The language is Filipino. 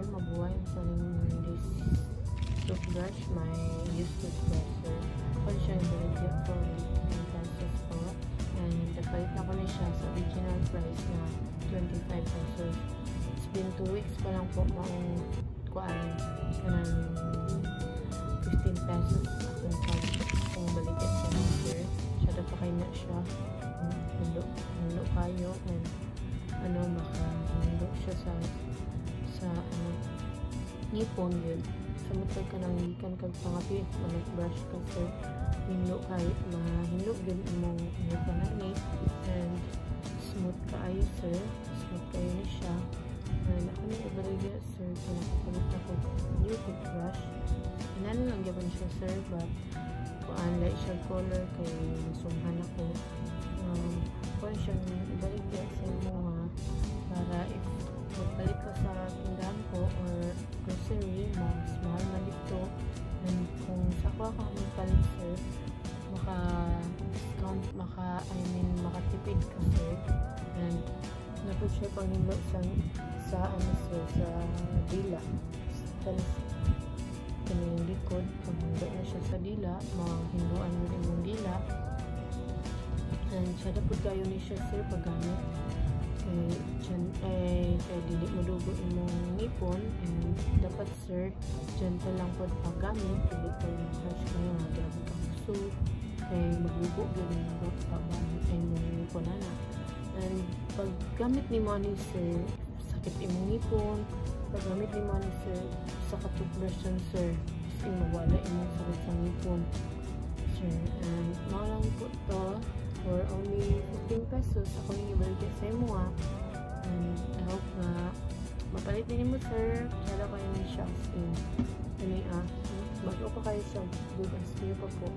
sir, mabuhay ang saling this toothbrush, may used toothbrush sir. Kung siya ibaligya for 15 pesos po. And napalit na ko na siya sa original price na 25 pesos. It's been 2 weeks pa lang po maong kuan kanang 15 pesos akong baligya sa sir. Siya daw pa kayo na siya. Hulo kayo and makahulo siya sa ngipon yun. Sa motor ka nang ikan kag pangapit mag-brush ka sir. Hinlo kayo, mahinlo yun imong ngipon na ni and smooth kaayo sir. Smooth kayo ni siya. Ako na ibaligya sir, kinakapalit ako new toothbrush. Inanin lang gaban siya sir, but kuan like siya color kay nasumhan ako. Kuan siya ibaligya sa imo para if magpalit ka sa tindahan ko or grocery, mas mahal man dito. And kung sakwa ka magpalit sir, maka-discount, makatipid ka sir. And napod siya panghilo sa sir, sa dila. Kanyang likod, paghindo na siya sa dila, mahinduan mo din yung dila. And siya napod kayo ni siya sir paggamit. Kaya dili mo dugo imong ngipon, and dapat sir gentle lang po paggamit, dili kayo mag-brush kayo nga grabe ka so kay magdugo gyud yung paggamit ay mong ngipon na. And paggamit ni mo ni sir, sakit imong ngipon, paggamit ni mo ni sir sa toothbrush sir, kasi mawala imong sakit sa ngipon sir. And malang po to for only 15 pesos ako yung ibaligya sa imo and I hope na mapalit din mo sir. Kaya kayo ni siya skin bago pa kayo sa good as pa po.